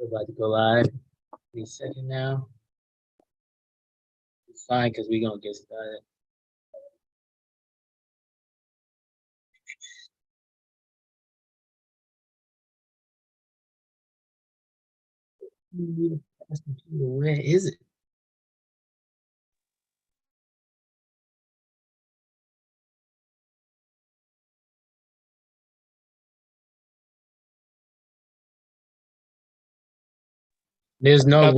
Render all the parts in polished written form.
We're about to go live any second now. It's fine because we're gonna get started. Where is it? There's no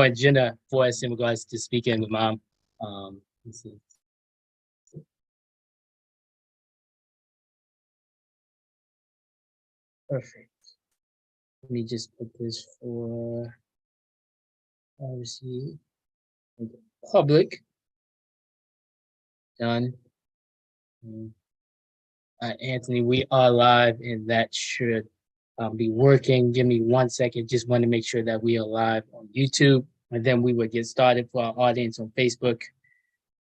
agenda for us in regards to speaking with mom. This is perfect. Let me just put this for obviously public. Done. Anthony, we are live, and that should be working. Give me 1 second. Just want to make sure that we are live on YouTube, and then we will get started for our audience on Facebook.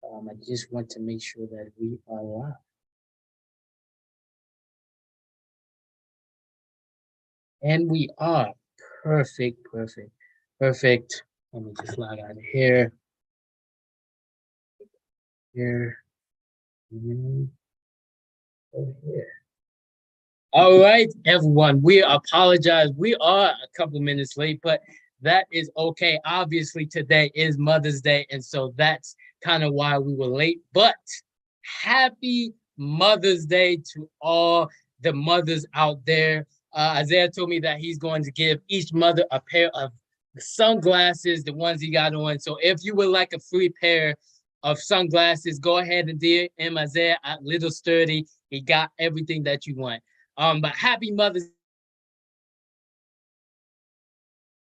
I just want to make sure that we are live. And we are. Perfect. Let me just log out of here. Here. Over here. All right, everyone. We apologize. We are a couple minutes late, but that is okay. Obviously, today is Mother's Day, and so that's kind of why we were late. But happy Mother's Day to all the mothers out there. Isaiah told me that he's going to give each mother a pair of sunglasses, the ones he got on. So if you would like a free pair of sunglasses, go ahead and DM Isaiah at Little Sturdy. He got everything that you want. But happy Mother's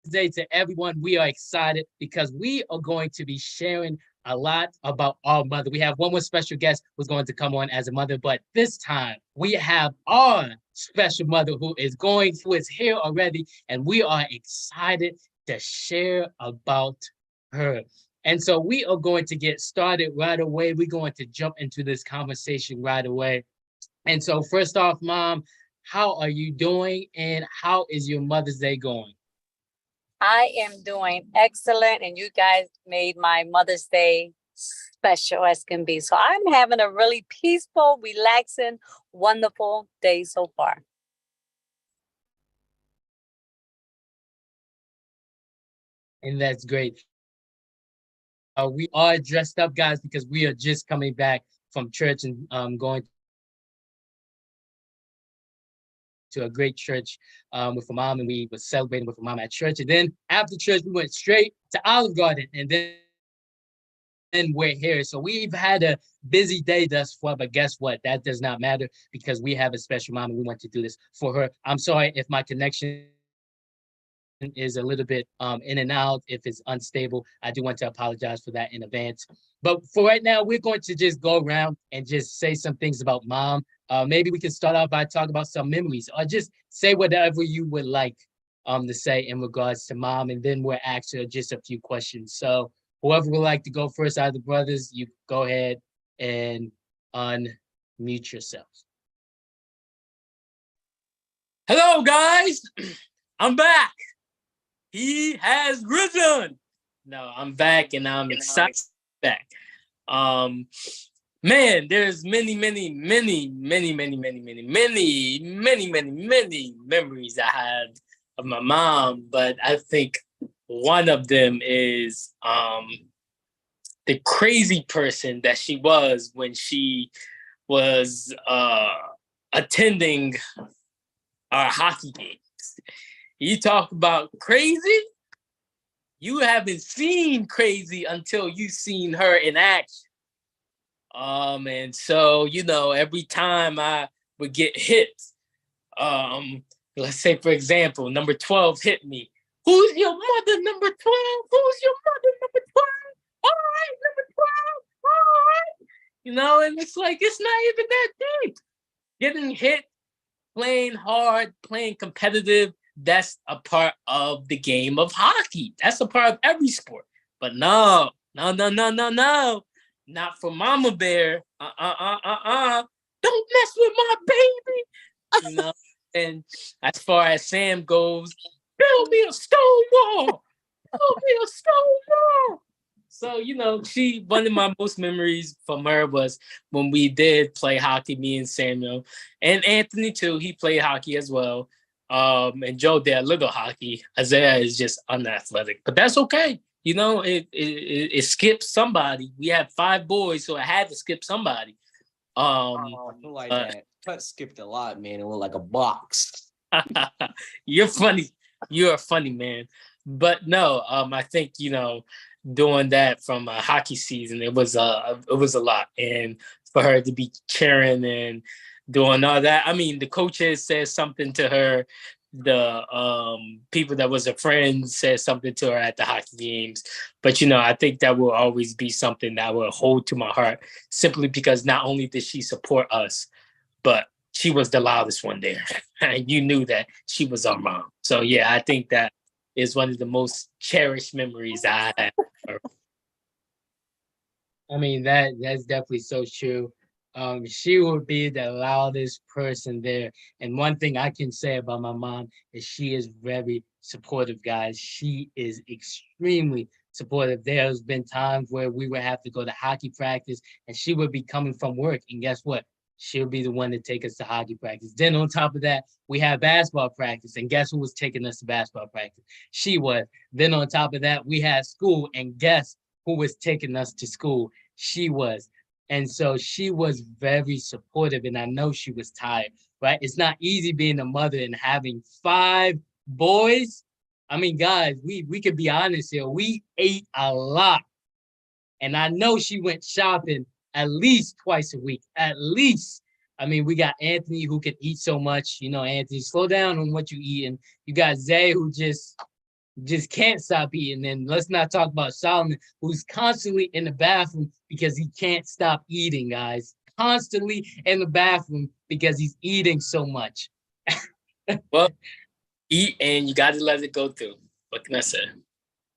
Day to everyone. We are excited because we are going to be sharing a lot about our mother. We have one more special guest who's going to come on as a mother, but this time we have our special mother who is here already, and we are excited to share about her. And so we are going to get started right away. We're going to jump into this conversation right away. And so first off, Mom, how are you doing, and how is your Mother's Day going? I am doing excellent, and you guys made my Mother's Day special as can be. So I'm having a really peaceful, relaxing, wonderful day so far. And that's great. We are dressed up, guys, because we are just coming back from church and going to a great church with a mom, and we were celebrating with a mom at church. And then after church, we went straight to Olive Garden, and then we're here. So we've had a busy day thus far, but guess what? That does not matter because we have a special mom, and we want to do this for her. I'm sorry if my connection is a little bit in and out, if it's unstable. I do want to apologize for that in advance. But for right now, we're going to just go around and just say some things about Mom. Maybe we can start off by talking about some memories, or just say whatever you would like to say in regards to Mom, and then we'll ask her just a few questions. So whoever would like to go first out of the brothers, you go ahead and unmute yourself. Hello, guys. I'm back. He has risen. No, I'm back, and I'm excited back. Man, there's many memories I had of my mom, but I think one of them is the crazy person that she was when she was attending our hockey games. You talk about crazy? You haven't seen crazy until you've seen her in action. And so, you know, every time I would get hit, let's say, for example, number 12 hit me. Who's your mother, number 12? Who's your mother, number 12? All right, number 12. All right. You know, and it's like, it's not even that deep. Getting hit, playing hard, playing competitive, that's a part of the game of hockey. That's a part of every sport. But no. Not for Mama Bear. Don't mess with my baby. you know. And as far as Sam goes, build me a stone wall. Build me a stone wall. So, you know, one of my most memories from her was when we did play hockey, me and Samuel. And Anthony, too, he played hockey as well. And Joe did a little hockey. Isaiah is just unathletic, but that's okay. You know, it skips somebody. We had 5 boys, so I had to skip somebody. I feel like that. Cut skipped a lot, man. It looked like a box. You're funny. You're a funny man. But no, I think, you know, doing that from a hockey season, it was a lot. And for her to be cheering and doing all that, I mean, the coaches said something to her. The people that was a friend said something to her at the hockey games. But, you know, I think that will always be something that I will hold to my heart, simply because not only did she support us, but she was the loudest one there. And you knew that she was our mom. So, yeah, I think that is one of the most cherished memories I have. I mean, that's definitely so true. She would be the loudest person there. And one thing I can say about my mom is she is very supportive, guys. She is extremely supportive. There's been times where we would have to go to hockey practice and she would be coming from work. And guess what? She'll be the one to take us to hockey practice. Then on top of that, we had basketball practice. And guess who was taking us to basketball practice? She was. Then on top of that, we had school. And guess who was taking us to school? She was. And so she was very supportive, and I know she was tired, right? It's not easy being a mother and having 5 boys. I mean, guys, we could be honest here. We ate a lot. And I know she went shopping at least twice a week, at least. I mean, we got Anthony who can eat so much. You know, Anthony, slow down on what you eat. And you got Zay who just can't stop eating. And let's not talk about Solomon, who's constantly in the bathroom because he can't stop eating, guys. Constantly in the bathroom because he's eating so much. Well, eat and you got to let it go through. What can I say?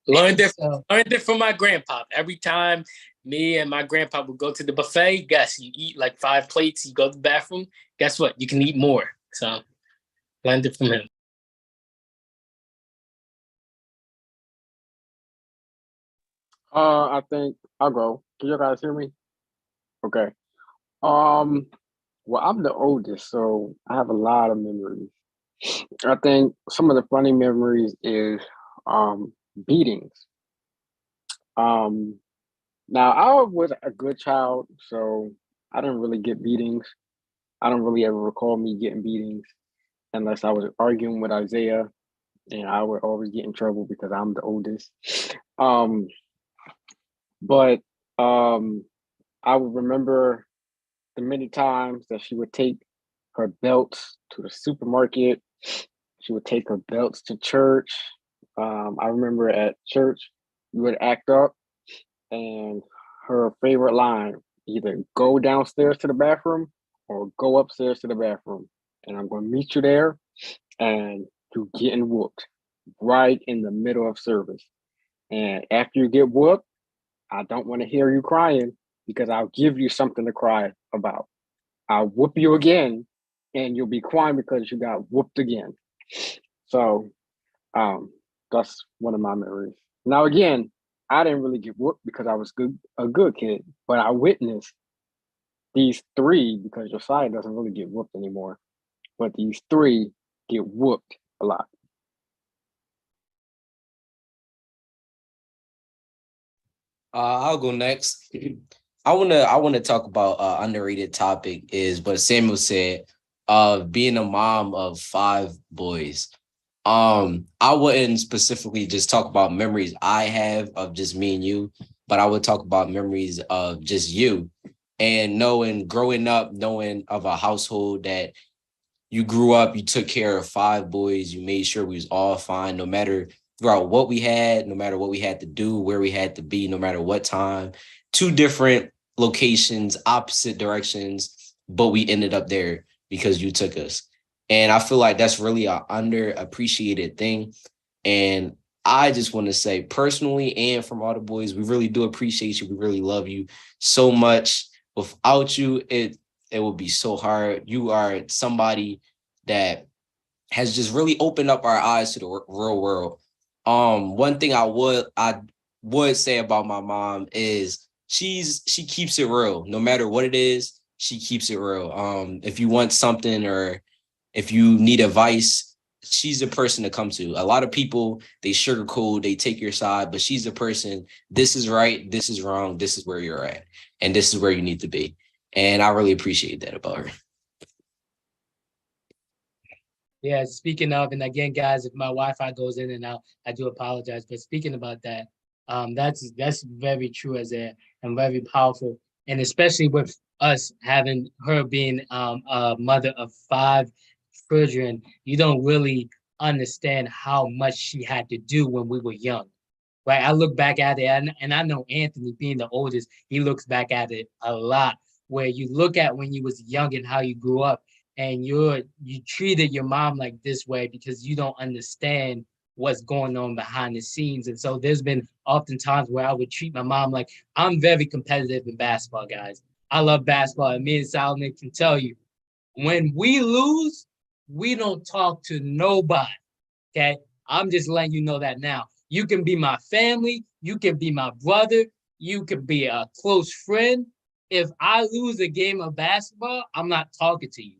Learned it from my grandpa. Every time me and my grandpa would go to the buffet, guess you eat like 5 plates, you go to the bathroom, guess what? You can eat more. So learned it from him. I think I'll go. Can you guys hear me? Okay. Well, I'm the oldest, so I have a lot of memories. I think some of the funny memories is beatings. Um, Now I was a good child, so I didn't really get beatings. I don't really ever recall me getting beatings unless I was arguing with Isaiah, and I would always get in trouble because I'm the oldest. Um, but I would remember the many times that she would take her belts to the supermarket. She would take her belts to church. I remember at church, we would act up, and her favorite line, either go downstairs to the bathroom or go upstairs to the bathroom. And I'm going to meet you there, and you're getting whooped right in the middle of service. And after you get whooped, I don't want to hear you crying because I'll give you something to cry about. I'll whoop you again, and you'll be crying because you got whooped again. So that's one of my memories. Now, again, I didn't really get whooped because I was a good kid, but I witnessed these 3, because Josiah doesn't really get whooped anymore, but these 3 get whooped a lot. I'll go next. I wanna talk about underrated topic is what Samuel said, being a mom of 5 boys. I wouldn't specifically just talk about memories I have of just me and you, but I would talk about memories of just you and growing up, knowing of a household that you grew up, you took care of 5 boys, you made sure we was all fine, no matter throughout what we had, no matter what we had to do, where we had to be, no matter what time, 2 different locations, opposite directions, but we ended up there because you took us. And I feel like that's really an underappreciated thing. And I just want to say personally, and from all the boys, we really do appreciate you. We really love you so much. Without you, it would be so hard. You are somebody that has just really opened up our eyes to the real world. One thing I would say about my mom is she keeps it real. No matter what it is, she keeps it real. If you want something or if you need advice, she's the person to come to. A lot of people, they sugarcoat, they take your side, but she's the person, this is right, this is wrong, this is where you're at, and this is where you need to be. And I really appreciate that about her. Yeah, speaking of, and again, guys, if my Wi-Fi goes in and out, I do apologize. But speaking about that, that's very true and very powerful, and especially with us having her being a mother of 5 children, you don't really understand how much she had to do when we were young. Right? I look back at it, and I know Anthony, being the oldest, he looks back at it a lot. Where you look at when you was young and how you grew up, and you treated your mom like this way because you don't understand what's going on behind the scenes. And so there's been often times where I would treat my mom like, I'm very competitive in basketball, guys. I love basketball, and me and Solomon can tell you, when we lose, we don't talk to nobody. Okay, I'm just letting you know that now. You can be my family, you can be my brother, you could be a close friend. If I lose a game of basketball, I'm not talking to you.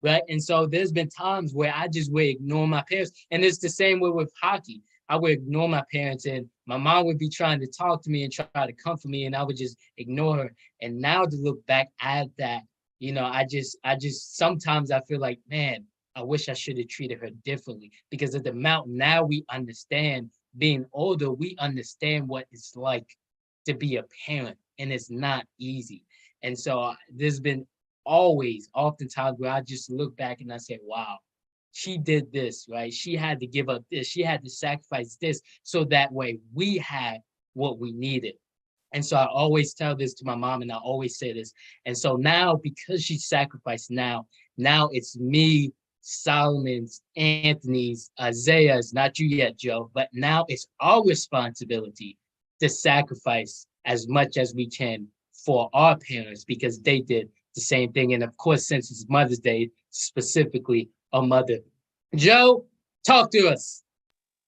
Right. And so there's been times where I just would ignore my parents. And it's the same way with hockey. I would ignore my parents, and my mom would be trying to talk to me and try to comfort me, and I would just ignore her. And now to look back at that, I just sometimes I feel like, man, I wish I should have treated her differently, because at the mountain now we understand, being older, we understand what it's like to be a parent, and it's not easy. And so there's been oftentimes where I just look back and I say, wow, she did this, right? She had to give up this. She had to sacrifice this so that way we had what we needed. And so I always tell this to my mom, and I always say this. And so now, because she sacrificed, now it's me, Solomon's, Anthony's, Isaiah's, not you yet, Joe, but now it's our responsibility to sacrifice as much as we can for our parents, because they did the same thing. And of course, since it's Mother's Day, specifically a mother. Joe, talk to us.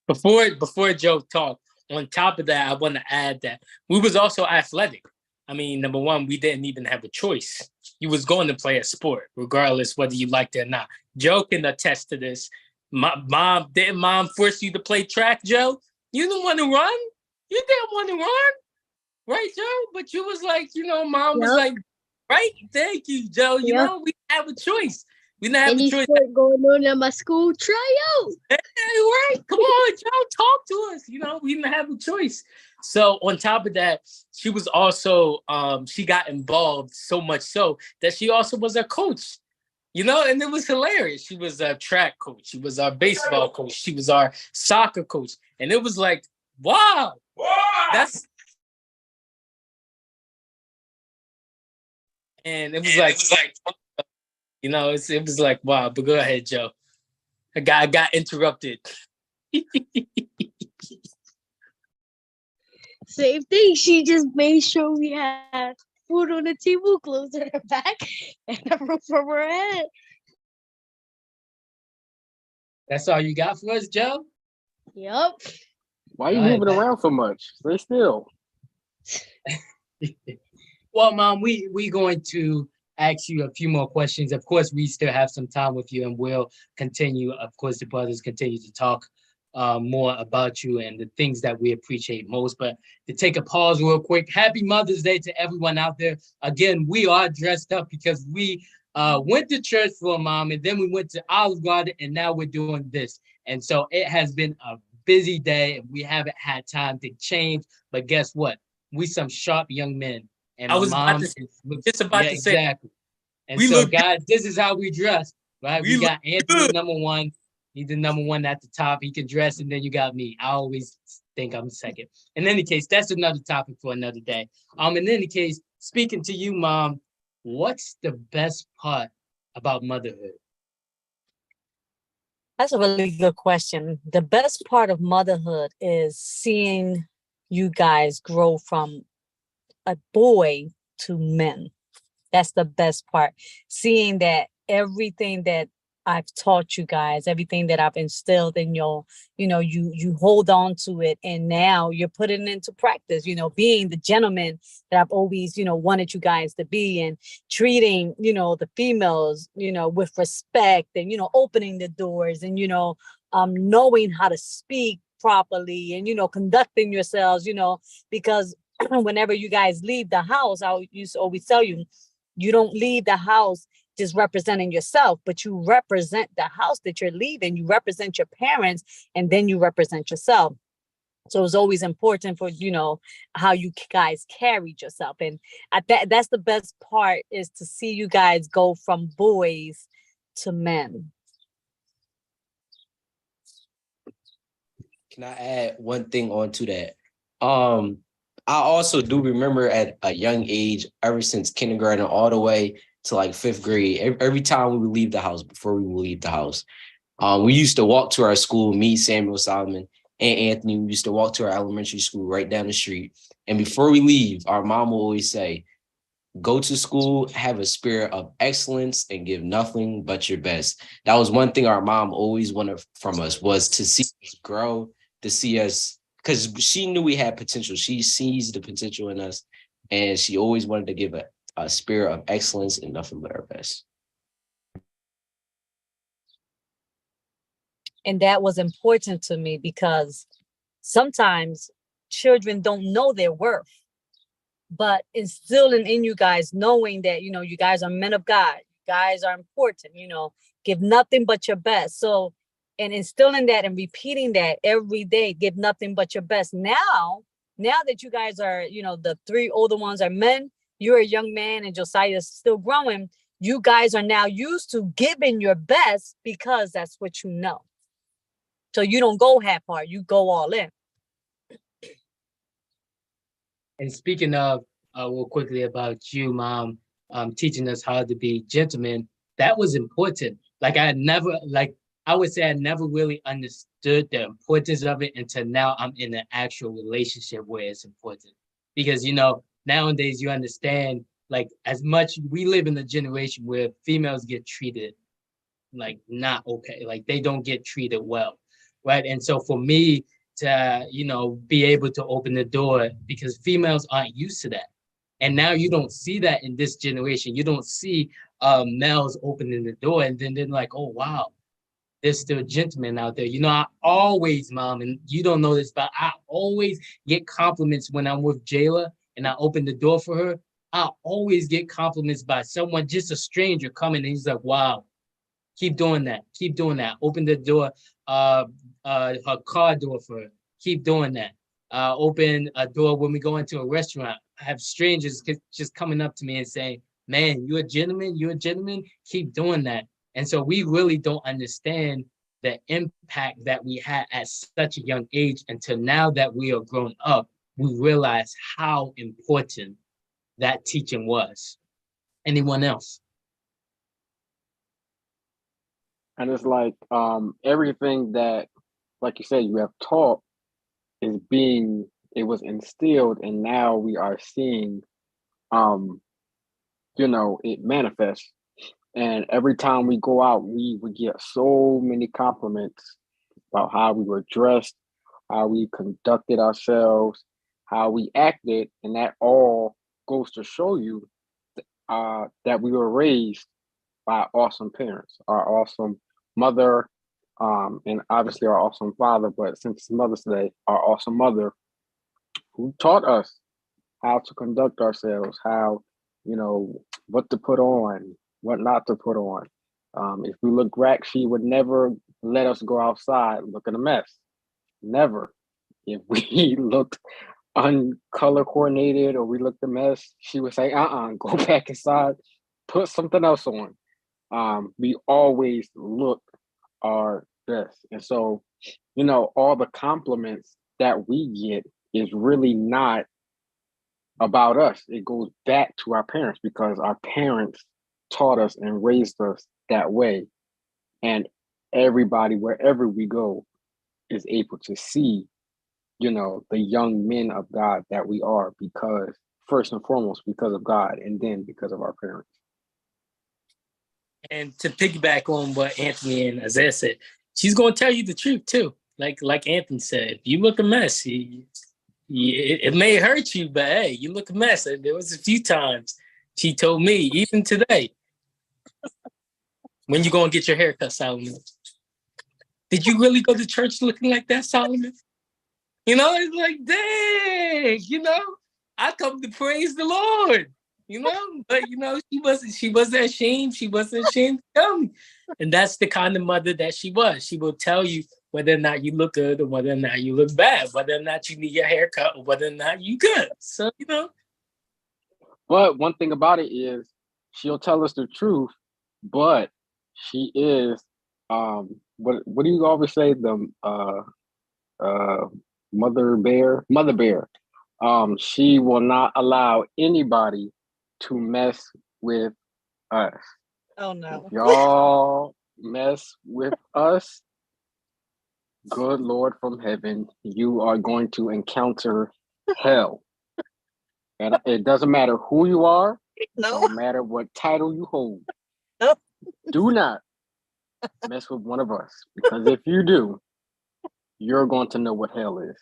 Before Joe talk, on top of that, I want to add that we was also athletic. I mean, number one, we didn't even have a choice. You was going to play a sport, regardless whether you liked it or not. Joe can attest to this. Didn't mom force you to play track, Joe? You didn't want to run? You didn't want to run? Right, Joe? But you was like, mom was like, right? Thank you, Joe. We didn't have a choice. We didn't have a choice. Sport going on at my school tryout. Hey, right? Come on, Joe. Talk to us. We didn't have a choice. So on top of that, she was also, she got involved so much so that she also was a coach. And it was hilarious. She was a track coach. She was our baseball coach. She was our soccer coach. And it was like, wow. That's... And it was like, it was like, wow. But go ahead, Joe. I got interrupted. Same thing. She just made sure we had food on the table, clothes on her back, and a roof over her head. That's all you got for us, Joe? Yep. Why are you moving around so much? Stay still. Well, Mom, we going to ask you a few more questions. Of course, we still have some time with you, and we'll continue. Of course, the brothers continue to talk more about you and the things that we appreciate most. But to take a pause real quick, happy Mother's Day to everyone out there. Again, we are dressed up because we went to church for a mom, and then we went to Olive Garden, and now we're doing this. And so it has been a busy day, and we haven't had time to change. But guess what? We some sharp young men. And I was about to say, exactly. And so, guys, this is how we dress, right? We got Anthony number one. He's the number one at the top. He can dress, and then you got me. I always think I'm second. In any case, that's another topic for another day. In any case, speaking to you, Mom, what's the best part about motherhood? That's a really good question. The best part of motherhood is seeing you guys grow from a boy to men. That's the best part. Seeing that everything that I've taught you guys, everything that I've instilled in your, you hold on to it, and now you're putting it into practice, being the gentleman that I've always, wanted you guys to be, and treating, the females, with respect, and, opening the doors, and, knowing how to speak properly, and, conducting yourselves, because whenever you guys leave the house, I used to always tell you, you don't leave the house just representing yourself, but you represent the house that you're leaving. You represent your parents, and then you represent yourself. So it's always important for, how you guys carried yourself. And that's the best part, is to see you guys go from boys to men. Can I add one thing onto that? I also do remember at a young age, ever since kindergarten all the way to like 5th grade, every time we would leave the house, before we would leave the house, we used to walk to our school, me, Samuel, Solomon, and Anthony. We used to walk to our elementary school right down the street. And before we leave, our mom will always say, go to school, have a spirit of excellence, and give nothing but your best. That was one thing our mom always wanted from us, was to see us grow, to see us, because she knew we had potential. She sees the potential in us, and she always wanted to give a spirit of excellence and nothing but our best. And that was important to me, because sometimes children don't know their worth, but instilling in you guys, knowing that, you guys are men of God, you guys are important, give nothing but your best. So, and instilling that and repeating that every day, give nothing but your best. Now that you guys are, the 3 older ones are men, you're a young man, and Josiah's still growing. You guys are now used to giving your best, because that's what you know. So you don't go half-hearted, you go all in. And speaking of, real quickly about you, Mom, teaching us how to be gentlemen, that was important. Like I would say I never really understood the importance of it until now I'm in an actual relationship where it's important. Because, nowadays you understand, like, as much, we live in a generation where females get treated like not okay, like they don't get treated well, right? And so for me to, be able to open the door, because females aren't used to that. And now you don't see that in this generation. You don't see males opening the door and then like, oh wow, there's still gentlemen out there. I always, Mom, and you don't know this, but I always get compliments when I'm with Jayla and I open the door for her. I always get compliments by someone, just a stranger coming, and he's like, wow, keep doing that. Keep doing that. Open the door, her car door for her. Keep doing that. Open a door when we go into a restaurant. I have strangers just coming up to me and saying, man, you're a gentleman. You're a gentleman. Keep doing that. And so we really don't understand the impact that we had at such a young age until now that we are grown up. We realize how important that teaching was. Anyone else? And it's like everything that, like you said, you have taught it was instilled, and now we are seeing it manifests. And every time we go out, we would get so many compliments about how we were dressed, how we conducted ourselves, how we acted, and that all goes to show you that we were raised by awesome parents, our awesome mother, and obviously our awesome father. But since it's Mother's Day, our awesome mother, who taught us how to conduct ourselves, how, what to put on, what not to put on. If we look rack, she would never let us go outside looking a mess. Never. If we looked uncolor coordinated or we looked a mess, she would say, go back inside, put something else on. We always look our best. And so, all the compliments that we get is really not about us. It goes back to our parents, because our parents taught us and raised us that way. And everybody, wherever we go, is able to see, the young men of God that we are, because first and foremost, because of God, and then because of our parents. And to piggyback on what Anthony and Isaiah said, she's gonna tell you the truth too. Like Anthony said, you look a mess. It may hurt you, but hey, you look a mess. There was a few times she told me, even today, when you gonna get your hair cut, Solomon? Did you really go to church looking like that, Solomon? You know, it's like, dang, you know, I come to praise the Lord, you know, but you know, she wasn't ashamed. She wasn't ashamed to tell me. And that's the kind of mother that she was. She will tell you whether or not you look good or whether or not you look bad, whether or not you need your hair cut or whether or not you good. So, you know. But one thing about it is she'll tell us the truth, but she is what do you always say? The mother bear? Mother bear. She will not allow anybody to mess with us. Oh no. If y'all mess with us, good Lord from heaven, you are going to encounter hell. And it doesn't matter who you are, No. no matter what title you hold. No. Do not mess with one of us, because if you do, you're going to know what hell is.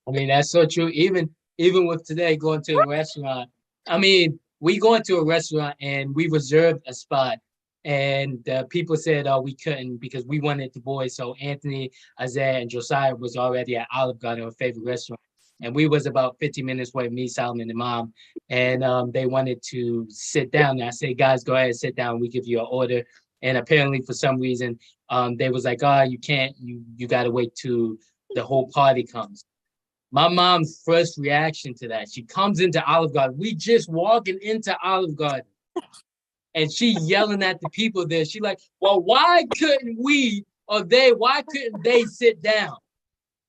I mean, that's so true. Even with today going to a restaurant, I mean, we go into a restaurant and we reserved a spot, and people said, "Oh, we couldn't because we wanted the boys." So Anthony, Isaiah, and Josiah was already at Olive Garden, our favorite restaurant, and we was about 50 minutes away. Me, Solomon, and Mom, and they wanted to sit down. And I said, "Guys, go ahead and sit down. We give you an order." And apparently, for some reason, they was like, "Oh, you can't. You got to wait till the whole party comes." My mom's first reaction to that, she comes into Olive Garden. We just walking into Olive Garden, and she yelling at the people there. She like, well, why couldn't we or they, why couldn't they sit down?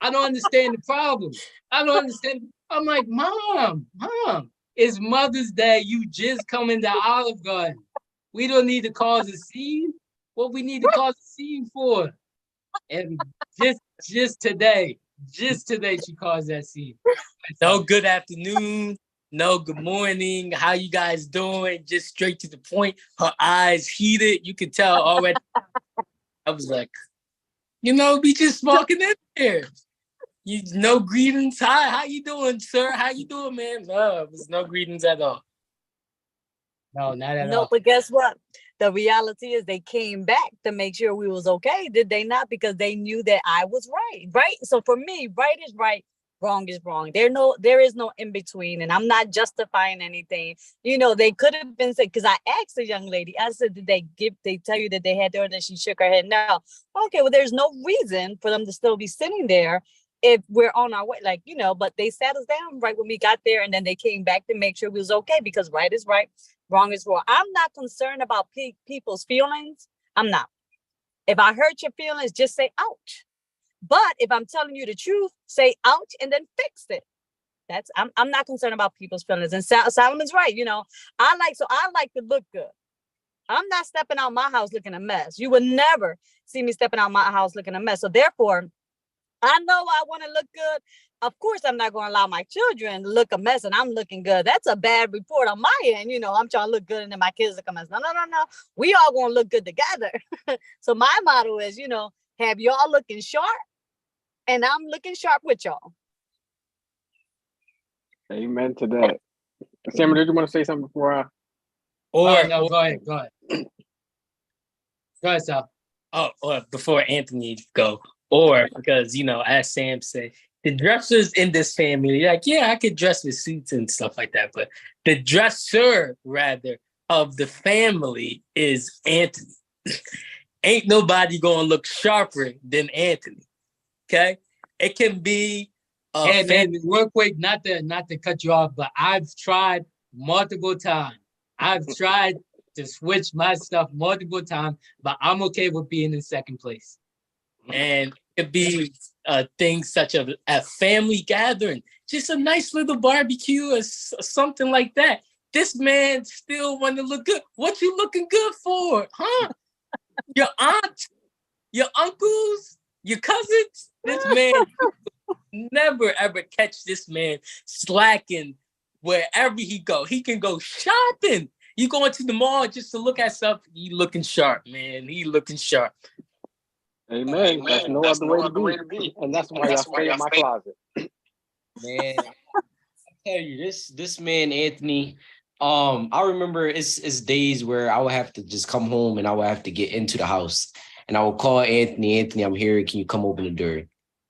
I don't understand the problem. I don't understand. I'm like, Mom, it's Mother's Day. You just come into Olive Garden. We don't need to cause a scene. What we need to cause a scene for? And just today, she caused that scene. No good afternoon, no good morning. How you guys doing? Just straight to the point. Her eyes heated. You could tell already. I was like, you know, we just walking in there. You no greetings. Hi, how you doing, sir? How you doing, man? No, it was no greetings at all. No, not at No, all. but guess what? The reality is they came back to make sure we was okay. Did they not? Because they knew that I was right. Right. So for me, right is right, wrong is wrong. There is no in between. And I'm not justifying anything. You know, they could have been said, because I asked the young lady, I said, did they tell you that they had there? And she shook her head. No. Okay, well, there's no reason for them to still be sitting there if we're on our way, like, you know, but they sat us down right when we got there, and then they came back to make sure we was okay, because right is right, wrong is wrong. I'm not concerned about people's feelings. I'm not. If I hurt your feelings, just say ouch. But if I'm telling you the truth, say ouch and then fix it. I'm not concerned about people's feelings. And Solomon's right. You know, I like to look good. I'm not stepping out my house looking a mess. You would never see me stepping out my house looking a mess. So therefore, I know I want to look good. Of course, I'm not going to allow my children to look a mess and I'm looking good. That's a bad report on my end. You know, I'm trying to look good and then my kids look a mess. No. We all going to look good together. So my motto is, you know, have y'all looking sharp and I'm looking sharp with y'all. Amen to that. Samuel, did you want to say something before I? No, go ahead. Go ahead, Sal. Or before Anthony go. Or because, you know, as Sam said, the dressers in this family, like, yeah, I could dress with suits and stuff like that, but the dresser, rather, of the family is Anthony. Ain't nobody gonna look sharper than Anthony. Okay? It can be and real quick, not to cut you off, but I've tried multiple times. I've tried to switch my stuff multiple times, but I'm okay with being in second place. And it could be things such as a family gathering, just a nice little barbecue or something like that. This man still want to look good. What you looking good for? Huh? Your aunt, your uncles, your cousins? This man, never ever catch this man slacking wherever he go. He can go shopping. You going to the mall just to look at stuff. He looking sharp, man. He looking sharp. Amen. That's no other way to be. And that's why y'all stay in my closet. Man, I tell you, this man Anthony. I remember it's days where I would have to just come home and I would have to get into the house, and I would call Anthony. Anthony, I'm here. Can you come open the door?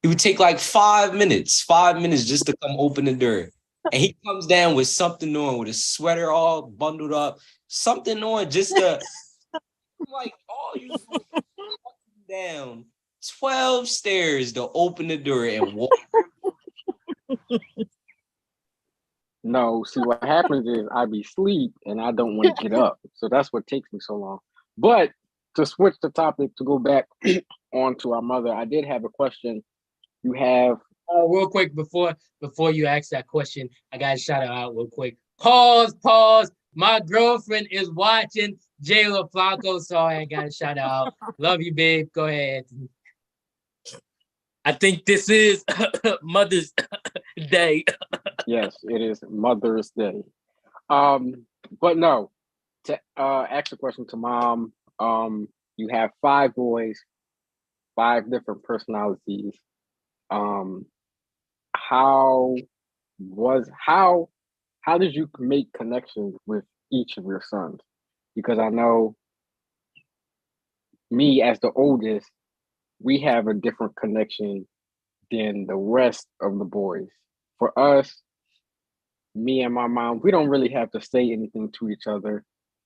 It would take like 5 minutes just to come open the door. And he comes down with something on, with a sweater all bundled up, something on just to like, oh, you down 12 stairs to open the door and walk. No, see what happens is I be asleep and I don't want to get up. So that's what takes me so long. But to switch the topic, to go back on to our mother, I did have a question. You have Real quick before you ask that question, I gotta shout it out real quick. Pause. My girlfriend is watching Jayla Blanco, so I gotta shout out. Love you, babe. Go ahead. I think this is Mother's Day. Yes, it is Mother's Day. But no, to ask a question to mom. You have 5 boys, 5 different personalities. How did you make connections with each of your sons? Because I know me as the oldest, we have a different connection than the rest of the boys. For us, me and my mom, we don't really have to say anything to each other.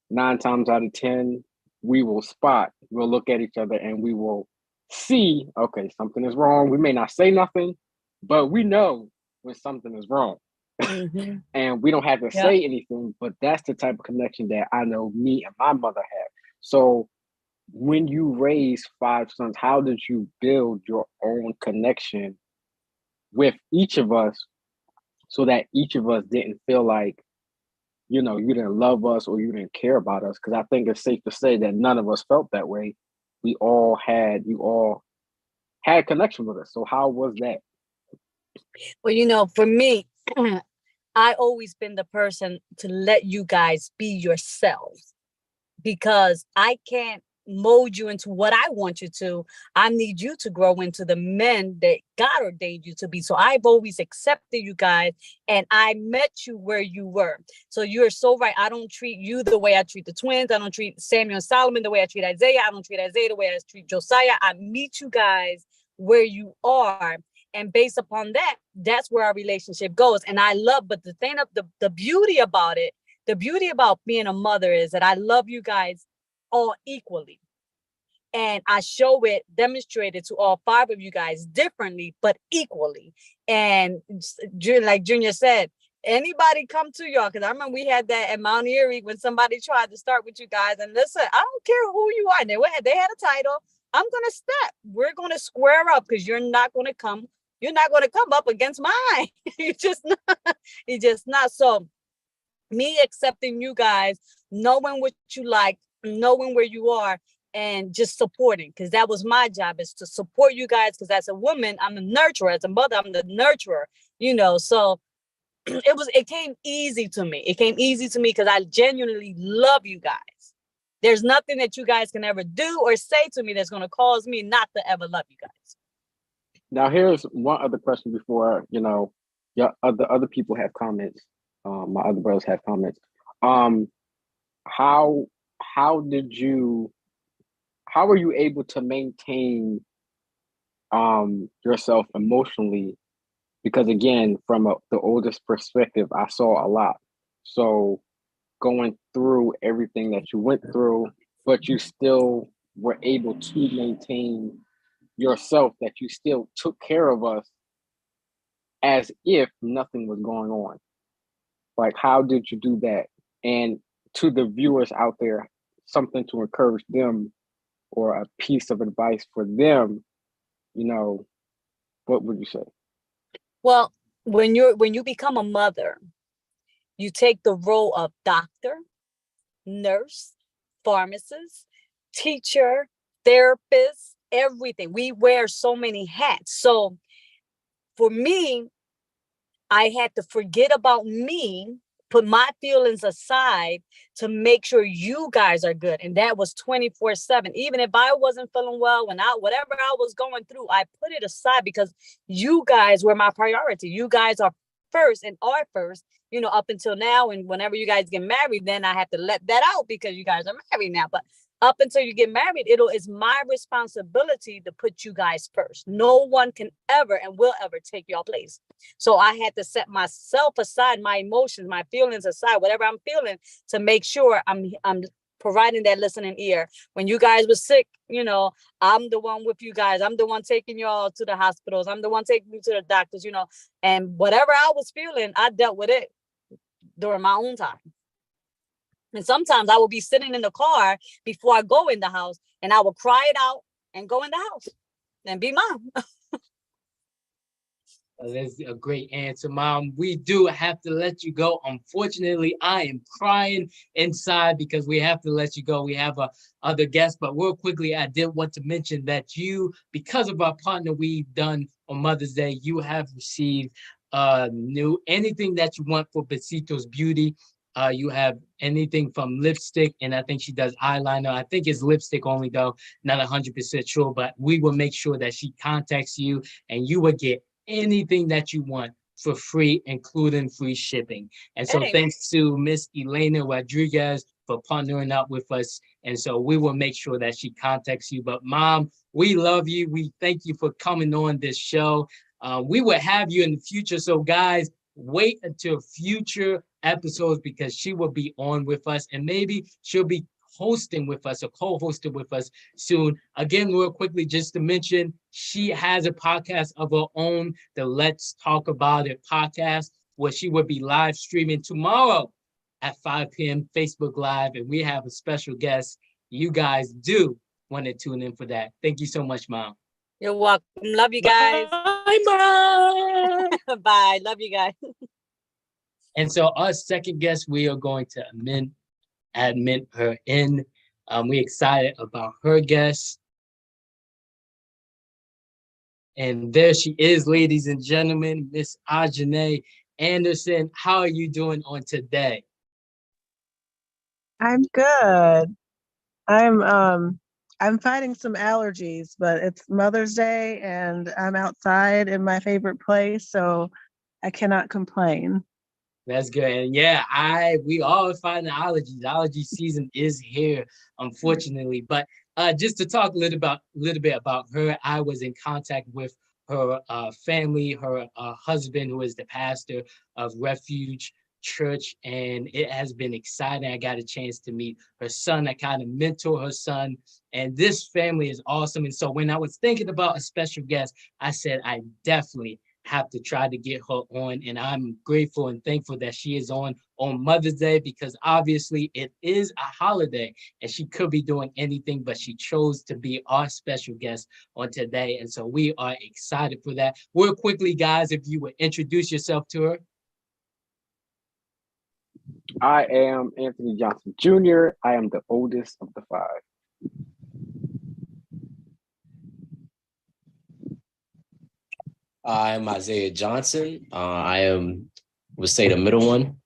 9 times out of 10, we'll look at each other and we will see, okay, something is wrong. We may not say nothing, but we know when something is wrong. Mm-hmm. And we don't have to say anything, but that's the type of connection that I know me and my mother have. So when you raise 5 sons, how did you build your own connection with each of us so that each of us didn't feel like, you didn't love us or you didn't care about us? Because I think it's safe to say that none of us felt that way. You all had connection with us. So how was that? Well, for me, I always been the person to let you guys be yourselves, because I can't mold you into what I want you to. I need you to grow into the men that God ordained you to be. So I've always accepted you guys, and I met you where you were. So you're so right. I don't treat you the way I treat the twins. I don't treat Samuel and Solomon the way I treat Isaiah. I don't treat Isaiah the way I treat Josiah. I meet you guys where you are. And based upon that, that's where our relationship goes. And I love, but the thing of the beauty about it, the beauty about being a mother is that I love you guys all equally. And I show it demonstrated to all 5 of you guys differently, but equally. And like Junior said, anybody come to y'all, because I remember we had that at Mount Erie when somebody tried to start with you guys. And listen, I don't care who you are. They had a title. I'm going to step. We're going to square up, because you're not going to come up against mine. You're just not. So me accepting you guys, knowing what you like, knowing where you are, and just supporting, because that was my job, is to support you guys. Because as a woman, I'm the nurturer. As a mother, I'm the nurturer, so it came easy to me. It came easy to me because I genuinely love you guys. There's nothing that you guys can ever do or say to me that's going to cause me not to ever love you guys. Now, here's one other question before, your other people have comments. My other brothers have comments. How were you able to maintain yourself emotionally? Because again, from the oldest perspective, I saw a lot. So going through everything that you went through, but you still were able to maintain yourself, that you still took care of us as if nothing was going on. Like, how did you do that? And to the viewers out there, something to encourage them or a piece of advice for them, what would you say? Well, when you become a mother, you take the role of doctor, nurse, pharmacist, teacher, therapist, everything. We wear so many hats. So for me, I had to forget about me put my feelings aside to make sure you guys are good. And that was 24/7. Even if I wasn't feeling well, whatever I was going through, I put it aside because you guys were my priority. You guys are first and are first, up until now. And whenever you guys get married, then I have to let that out because you guys are married now. But up until you get married, it's my responsibility to put you guys first. No one can ever and will ever take your place. So I had to set myself aside, my emotions, my feelings aside, whatever I'm feeling, to make sure I'm providing that listening ear. When you guys were sick, I'm the one with you guys. I'm the one taking y'all to the hospitals. I'm the one taking you to the doctors, and whatever I was feeling, I dealt with it during my own time. And sometimes I will be sitting in the car before I go in the house, and I will cry it out and go in the house and be mom. That's a great answer, Mom. We do have to let you go. Unfortunately, I am crying inside because we have to let you go. We have other guests, but real quickly, I did want to mention that because of our partner we've done on Mother's Day, you have received anything that you want for Besitos Beauty. You have anything from lipstick, and I think she does eyeliner. I think it's lipstick only, though, not 100% sure, but we will make sure that she contacts you and you will get anything that you want for free, including free shipping. And so thanks to Miss Elena Rodriguez for partnering up with us. And so we will make sure that she contacts you. But Mom, we love you. We thank you for coming on this show. We will have you in the future. So guys, wait until future episodes because she will be on with us and maybe she'll be hosting with us or co-hosting with us soon. Again, real quickly, just to mention, she has a podcast of her own, the Let's Talk About It podcast, where she will be live streaming tomorrow at 5 p.m. Facebook Live. And we have a special guest. You guys do want to tune in for that. Thank you so much, Mom. You're welcome. Love you guys. Bye, Mom. Bye. Love you guys. And so our second guest, we are going to admit her in. We're excited about her guest. And there she is, ladies and gentlemen, Miss Ajane Anderson. How are you doing on today? I'm good. I'm fighting some allergies, but it's Mother's Day and I'm outside in my favorite place, so I cannot complain. That's good. And yeah, we all find the allergies. Allergy season is here, unfortunately. But just to talk a little bit about her, I was in contact with her family, her husband, who is the pastor of Refuge Church, and it has been exciting. I got a chance to meet her son. I kind of mentor her son, and this family is awesome. And so when I was thinking about a special guest, I said I definitely have to try to get her on, and I'm grateful and thankful that she is on Mother's Day because obviously it is a holiday and she could be doing anything, but she chose to be our special guest on today, and so we are excited for that. Real quickly, guys, if you would introduce yourself to her. I am Anthony Johnson Jr. I am the oldest of the five. I'm Isaiah Johnson. We'll say the middle one.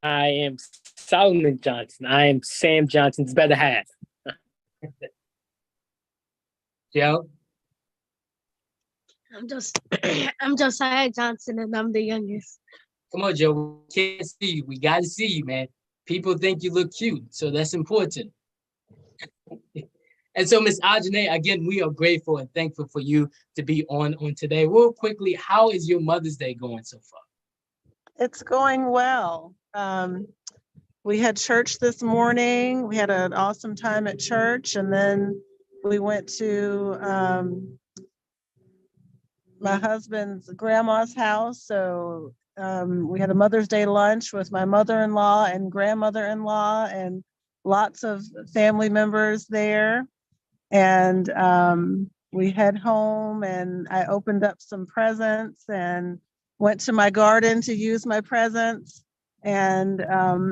I am Solomon Johnson. I am Sam Johnson's better half. Joe? I'm Josiah Johnson, and I'm the youngest. Come on, Joe. We can't see you. We got to see you, man. People think you look cute, so that's important. And so, Ms. Ajane, again, we are grateful and thankful for you to be on today. Real quickly, how is your Mother's Day going so far? It's going well. We had church this morning. We had an awesome time at church, and then we went to my husband's grandma's house. So we had a Mother's Day lunch with my mother-in-law and grandmother-in-law and lots of family members there. And we head home and I opened up some presents and went to my garden to use my presents. And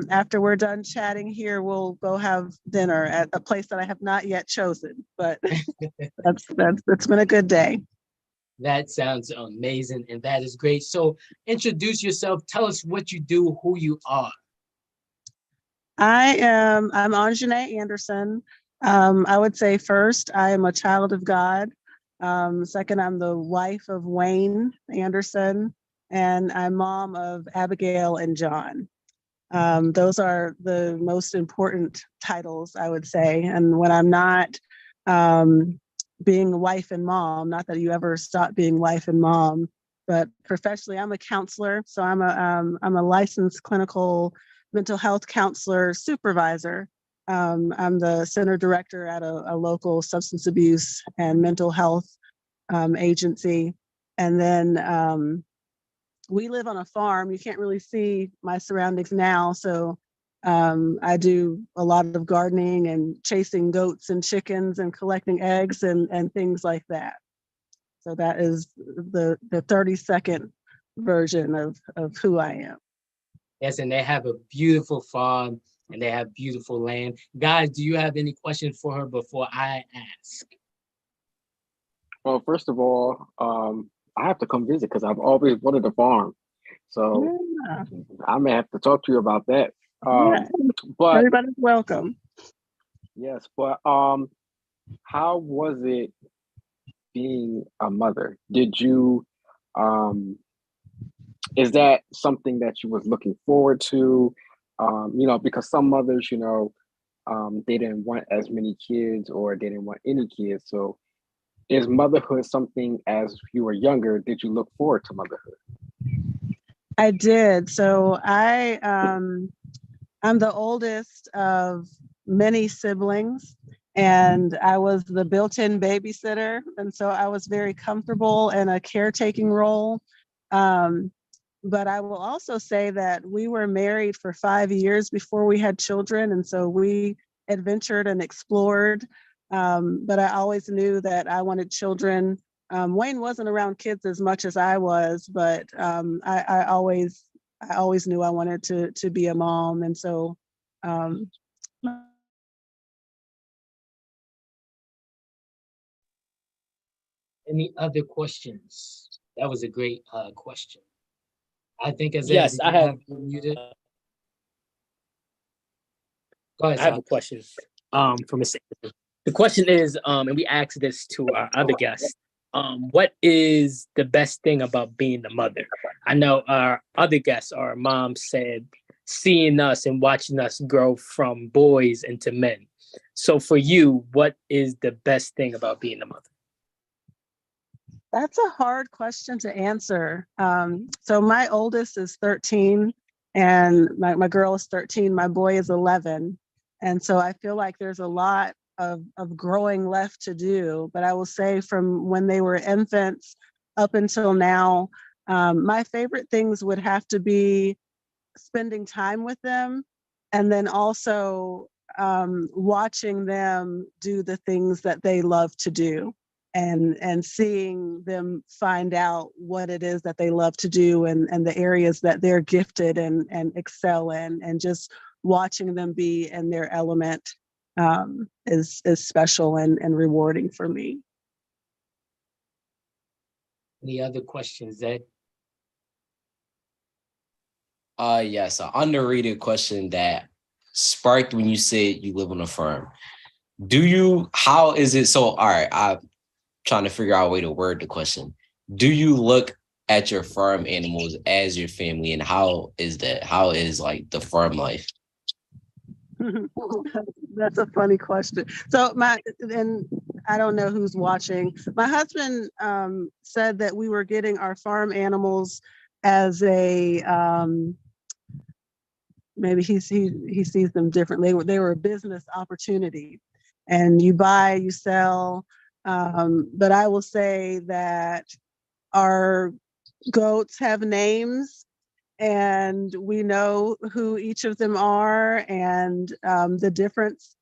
after we're done chatting here, we'll go have dinner at a place that I have not yet chosen, but it's been a good day. That sounds amazing, and that is great. So introduce yourself. Tell us what you do, who you are. I'm Anjanae Anderson. I would say first, I am a child of God. Second, I'm the wife of Wayne Anderson, and I'm mom of Abigail and John. Those are the most important titles, I would say. And when I'm not um, being wife and mom, not that you ever stop being wife and mom, but professionally, I'm a counselor. So I'm a licensed clinical mental health counselor supervisor. I'm the center director at a local substance abuse and mental health agency. And then we live on a farm. You can't really see my surroundings now. So I do a lot of gardening and chasing goats and chickens and collecting eggs and things like that. So that is the 30-second version of who I am. Yes, and they have a beautiful farm and they have beautiful land. Guys, do you have any questions for her before I ask? Well, first of all, I have to come visit because I've always wanted a farm. So Yeah. I may have to talk to you about that. Yeah. But Everybody's welcome. yes, but how was it being a mother? Did you is that something that you was looking forward to? Because some mothers, they didn't want as many kids or they didn't want any kids. So is motherhood something as you were younger, did you look forward to motherhood? I did. So I'm the oldest of many siblings, and I was the built-in babysitter, and so I was very comfortable in a caretaking role. Um, but I will also say that we were married for 5 years before we had children, and so we adventured and explored. But I always knew that I wanted children. Wayne wasn't around kids as much as I was, but I always knew I wanted to be a mom, and so um, Any other questions? That was a great question. I think Azan, Yes, did you have you muted? Go I ahead, have sir. a question from Mr. Anderson. The question is, and we asked this to our other guests, what is the best thing about being the mother? I know our other guests, our mom said, seeing us and watching us grow from boys into men. So for you, what is the best thing about being a mother? That's a hard question to answer. So my oldest is 13 and my girl is 13, my boy is 11. And so I feel like there's a lot of growing left to do. But I will say from when they were infants up until now, my favorite things would have to be spending time with them and then also watching them do the things that they love to do and seeing them find out what it is that they love to do and the areas that they're gifted and excel in and just watching them be in their element is special and rewarding for me. Any other questions, Zed? Yes, an underrated question that sparked when you said you live on a farm. How is it? So, all right, I'm trying to figure out a way to word the question. Do you look at your farm animals as your family, and how is that? How is like the farm life? That's a funny question. So and I don't know who's watching. My husband said that we were getting our farm animals as a maybe he sees them differently. They were a business opportunity, and you buy, you sell. But I will say that our goats have names and we know who each of them are and the difference.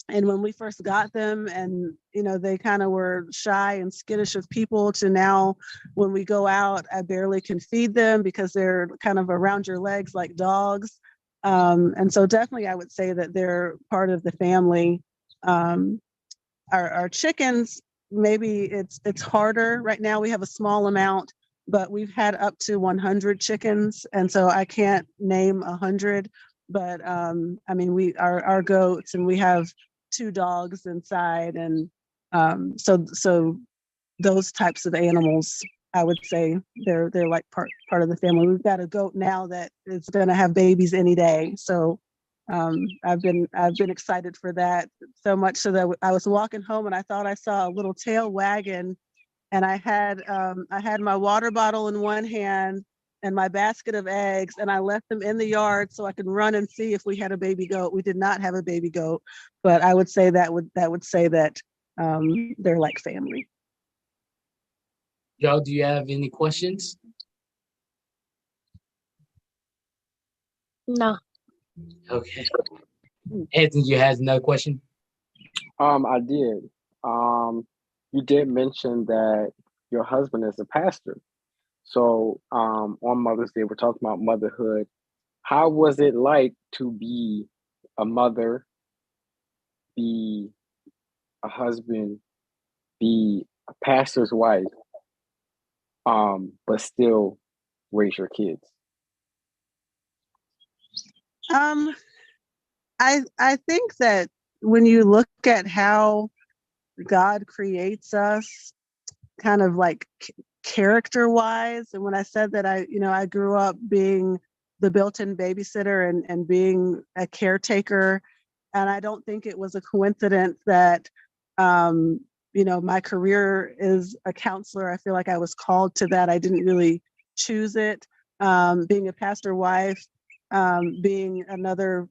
And when we first got them and, they kind of were shy and skittish of people to now when we go out, I barely can feed them because they're kind of around your legs like dogs. And so definitely I would say that they're part of the family. Our chickens, maybe it's harder right now. We have a small amount, but we've had up to 100 chickens, and so I can't name 100. But I mean, we our goats, and we have 2 dogs inside, and so those types of animals, I would say they're like part of the family. We've got a goat now that is going to have babies any day, so I've been excited for that so much so that I was walking home and I thought I saw a little tail wagging, and I had my water bottle in one hand and my basket of eggs, and I left them in the yard so I could run and see if we had a baby goat. We did not have a baby goat, but I would say that say that they're like family. Joe, do you have any questions? No. Okay. Anthony, you have another question? I did. You did mention that your husband is a pastor. So, on Mother's Day, we're talking about motherhood. How was it like to be a mother, be a husband, be a pastor's wife, but still raise your kids? I think that when you look at how God creates us, kind of like character wise, and when I said that I grew up being the built-in babysitter and being a caretaker, and I don't think it was a coincidence that my career is a counselor. I feel like I was called to that. I didn't really choose it. Being a pastor wife, being another,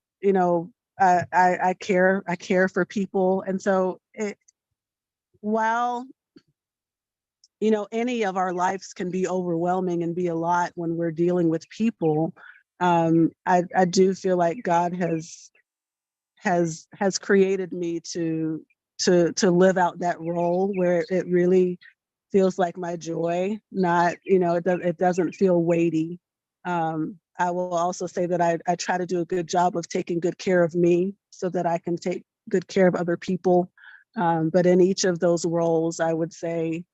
I care for people, and so while any of our lives can be overwhelming and be a lot when we're dealing with people, I do feel like God has created me to live out that role where it really feels like my joy, not it doesn't feel weighty. I will also say that I try to do a good job of taking good care of me so that I can take good care of other people. But in each of those roles, I would say,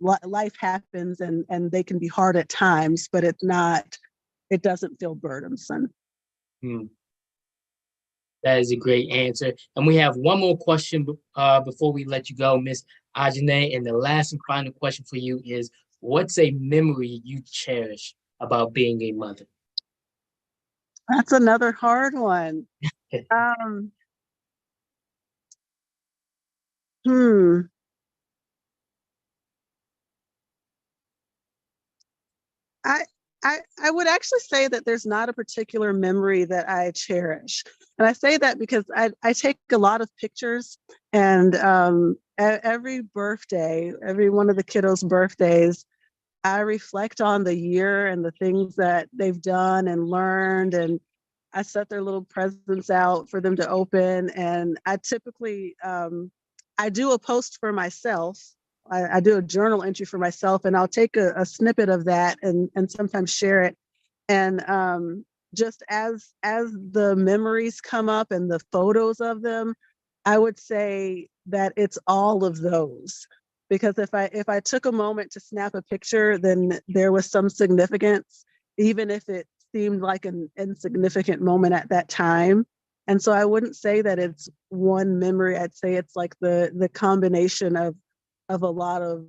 life happens and they can be hard at times, but it doesn't feel burdensome. That is a great answer. And we have one more question before we let you go, Miss Ajane. And the last and final question for you is, what's a memory you cherish about being a mother? That's another hard one. I would actually say that there's not a particular memory that I cherish. And I say that because I take a lot of pictures, and every birthday, every one of the kiddos' birthdays, I reflect on the year and the things that they've done and learned, and I set their little presents out for them to open. And I typically, I do a post for myself. I do a journal entry for myself, and I'll take a snippet of that and sometimes share it. And just as the memories come up and the photos of them, I would say that it's all of those. Because if I took a moment to snap a picture, then there was some significance, even if it seemed like an insignificant moment at that time. And so I wouldn't say that it's one memory. I'd say it's like the combination of a lot of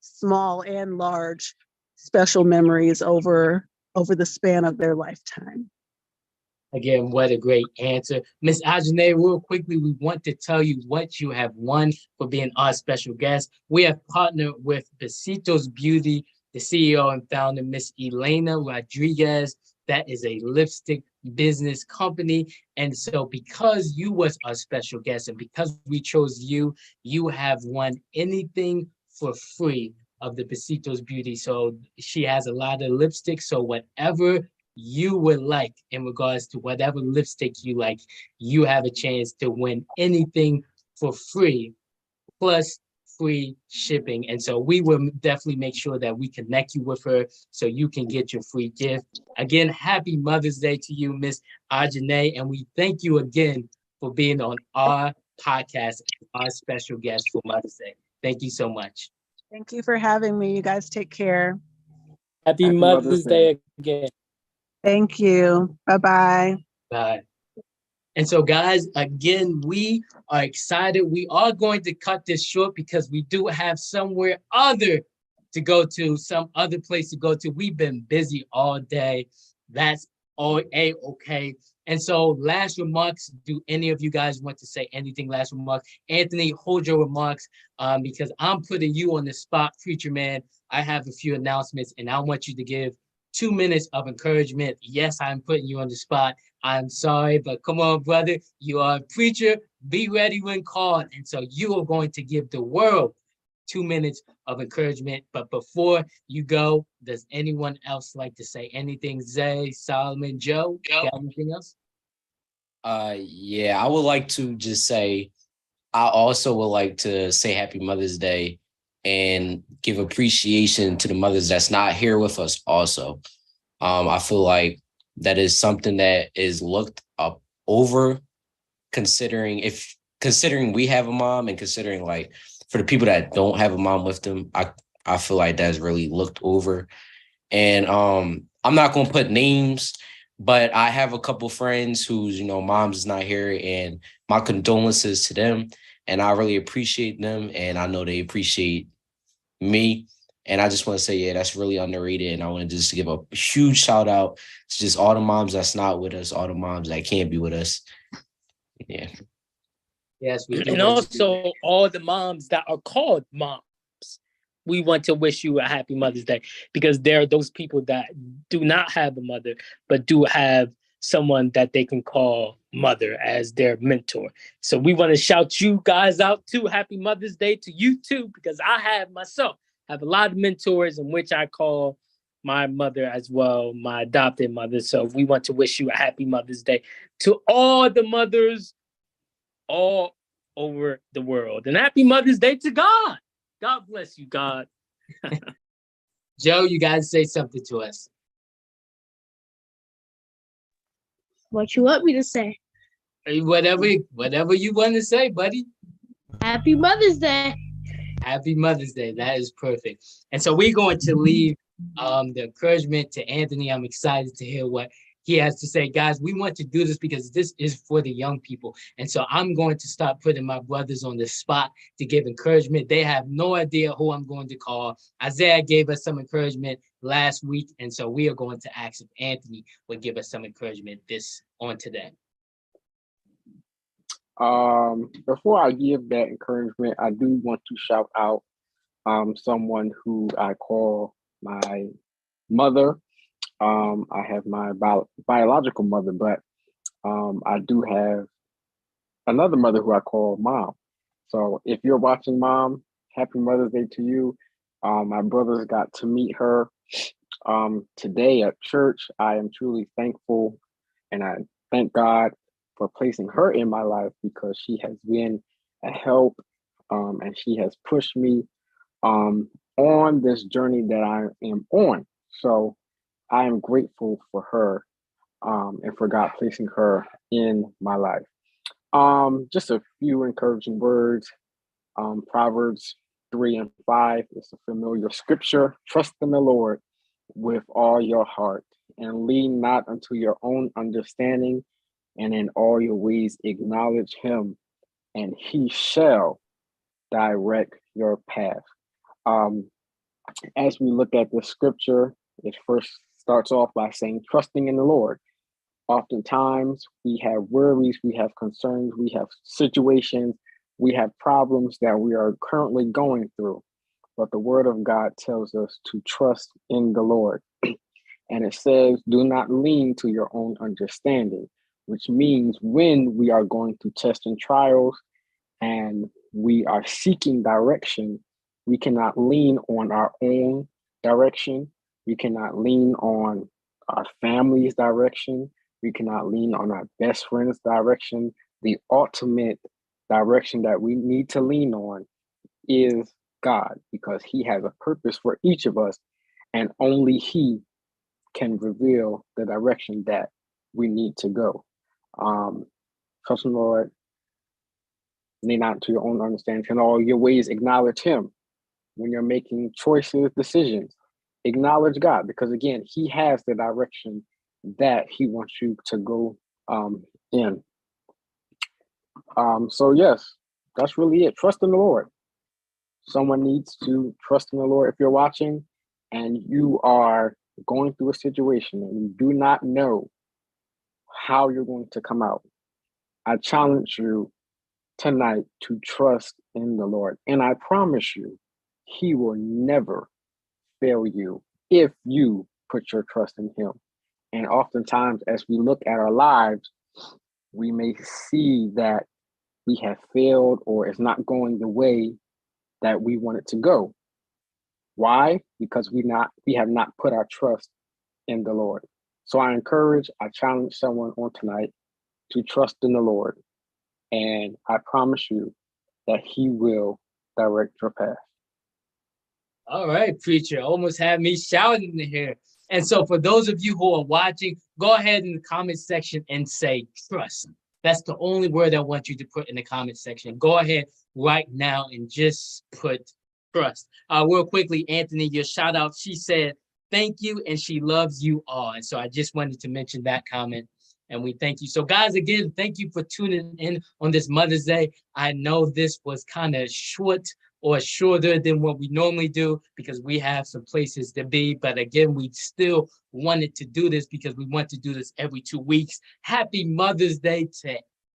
small and large special memories over the span of their lifetime. Again, what a great answer. Miss Ajane, real quickly, we want to tell you what you have won for being our special guest. We have partnered with Besitos Beauty, the CEO and founder, Miss Elena Rodriguez. That is a lipstick business company. And so because you was our special guest and because we chose you, you have won anything for free of the Besitos Beauty. So she has a lot of lipstick. So whatever you would like in regards to whatever lipstick you like, you have a chance to win anything for free, plus free shipping. And so we will definitely make sure that we connect you with her so you can get your free gift. Again, happy Mother's Day to you, Miss Ajane, and we thank you again for being on our podcast, our special guest for Mother's Day. Thank you so much. Thank you for having me. You guys take care. Happy Mother's Day again. Thank you. Bye-bye. Bye. And so, guys, again, we are excited. We are going to cut this short because we do have somewhere other to go to, some other place to go to. We've been busy all day. That's all okay. And so, last remarks. Do any of you guys want to say anything? Last remarks. Anthony, hold your remarks because I'm putting you on the spot, preacher man. I have a few announcements, and I want you to give 2 minutes of encouragement. Yes, I'm putting you on the spot. I'm sorry, but come on, brother. You are a preacher. Be ready when called. And so you are going to give the world 2 minutes of encouragement. But before you go, does anyone else like to say anything? Zay, Solomon, Joe, got anything else? Yeah, I would like to just say, I also would like to say Happy Mother's Day and give appreciation to the mothers that's not here with us also. I feel like that is something that is looked up over, considering we have a mom, and considering like for the people that don't have a mom with them, I feel like that's really looked over. And I'm not gonna put names, but I have a couple friends whose mom's is not here, and my condolences to them. And I really appreciate them, and I know they appreciate me. And I just want to say, yeah, that's really underrated. And I want to just give a huge shout out to just all the moms that's not with us, all the moms that can't be with us. Yeah. Yes, we do. And also all the moms that are called moms. We want to wish you a happy Mother's Day, because there are those people that do not have a mother, but do have someone that they can call mother as their mentor. So we want to shout you guys out too. Happy Mother's Day to you too, because I have a lot of mentors in which I call my mother as well, my adopted mother. So we want to wish you a happy Mother's Day to all the mothers all over the world. And happy Mother's Day to God. God bless you, God. Joe, you guys say something to us. What you want me to say? Whatever you want to say, buddy. Happy Mother's Day. Happy Mother's Day. That is perfect. And so we're going to leave the encouragement to Anthony. I'm excited to hear what he has to say. Guys, we want to do this because this is for the young people. And so I'm going to start putting my brothers on the spot to give encouragement. They have no idea who I'm going to call. Isaiah gave us some encouragement last week. And so we are going to ask if Anthony would give us some encouragement on today. Before I give that encouragement, I do want to shout out someone who I call my mother. I have my biological mother, but I do have another mother who I call mom. So if you're watching, Mom, happy Mother's Day to you. My brothers got to meet her today at church. I am truly thankful, and I thank God for placing her in my life, because she has been a help, and she has pushed me on this journey that I am on. So I am grateful for her, and for God placing her in my life. Just a few encouraging words. Proverbs 3:5 is a familiar scripture. Trust in the Lord with all your heart, and lean not unto your own understanding, and in all your ways acknowledge him, and he shall direct your path. As we look at the scripture, it first starts off by saying, trusting in the Lord. Oftentimes we have worries, we have concerns, we have situations, we have problems that we are currently going through. But the word of God tells us to trust in the Lord. And it says, do not lean to your own understanding, which means when we are going through tests and trials and we are seeking direction, we cannot lean on our own direction. We cannot lean on our family's direction. We cannot lean on our best friend's direction. The ultimate direction that we need to lean on is God, because he has a purpose for each of us, and only he can reveal the direction that we need to go. Trust in the Lord. Lean not to your own understanding. In all your ways, acknowledge Him when you're making choices, decisions. Acknowledge God, because again, He has the direction that He wants you to go in. So yes, that's really it. Trust in the Lord. Someone needs to trust in the Lord. If you're watching and you are going through a situation and you do not know how you're going to come out, I challenge you tonight to trust in the Lord. And I promise you, He will never fail you if you put your trust in Him. And oftentimes, as we look at our lives, we may see that we have failed or it's not going the way that we want it to go. Why? Because we have not put our trust in the Lord. So I challenge someone on tonight to trust in the Lord. And I promise you that He will direct your path. All right, preacher. Almost had me shouting in here. And so for those of you who are watching, go ahead in the comment section and say trust. That's the only word I want you to put in the comment section. Go ahead right now and just put trust. Real quickly, Anthony, your shout out. She said, thank you, and she loves you all. And so I just wanted to mention that comment. And we thank you. So guys, again, thank you for tuning in on this Mother's Day. I know this was kind of short or shorter than what we normally do because we have some places to be. But again, we still wanted to do this because we want to do this every 2 weeks. Happy Mother's Day to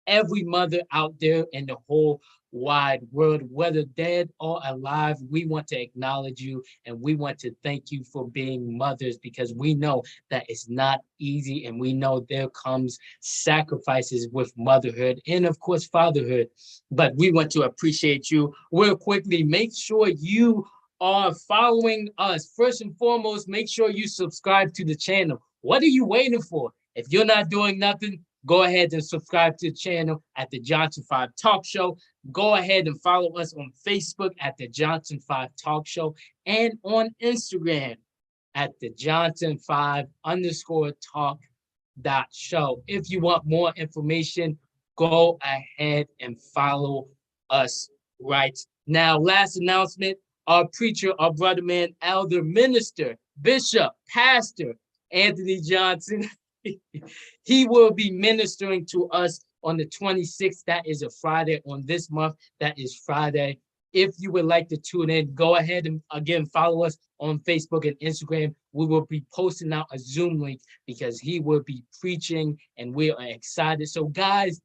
every mother out there in the whole wide world, whether dead or alive. We want to acknowledge you and we want to thank you for being mothers because we know that it's not easy and we know there comes sacrifices with motherhood and of course fatherhood, but we want to appreciate you. Real quickly, make sure you are following us. First and foremost, make sure you subscribe to the channel. What are you waiting for? If you're not doing nothing, go ahead and subscribe to the channel at the Johnson 5 Talk Show. Go ahead and follow us on Facebook at the Johnson 5 Talk Show and on Instagram at the Johnson 5_talk.show. If you want more information, go ahead and follow us right now. Last announcement, our preacher, our brother man, elder, minister, bishop, pastor, Anthony Johnson, he will be ministering to us on the 26th. That is a Friday on this month. That is Friday. If you would like to tune in, go ahead and again follow us on Facebook and Instagram. We will be posting out a Zoom link because he will be preaching and we are excited. So guys,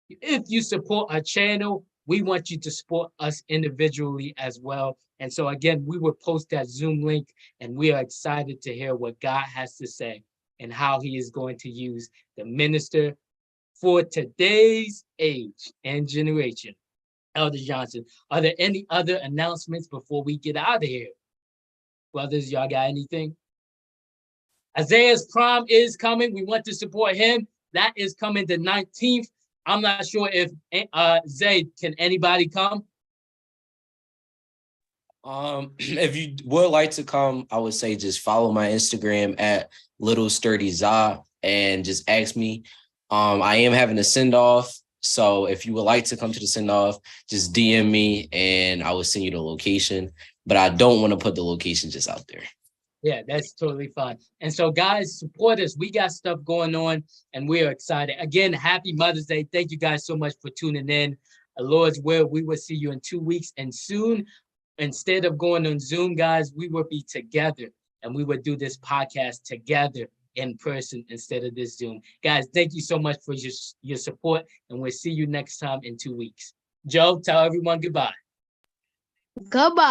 if you support our channel, we want you to support us individually as well. And so again, we will post that Zoom link and we are excited to hear what God has to say and how he is going to use the minister for today's age and generation. Elder Johnson, are there any other announcements before we get out of here? Brothers, y'all got anything? Isaiah's prom is coming. We want to support him. That is coming the 19th. I'm not sure if Zay, can anybody come? If you would like to come, I would say just follow my Instagram at Little Sturdy Za and just ask me. I am having a send-off. So if you would like to come to the send-off, just DM me and I will send you the location. But I don't want to put the location just out there. Yeah, that's totally fine. And so guys, support us. We got stuff going on and we are excited. Again, happy Mother's Day. Thank you guys so much for tuning in. Lord's will, we will see you in 2 weeks. And soon, instead of going on Zoom, guys, we will be together and we will do this podcast together in person instead of this Zoom. Guys, thank you so much for your support and we'll see you next time in 2 weeks. Joe, tell everyone goodbye. Goodbye.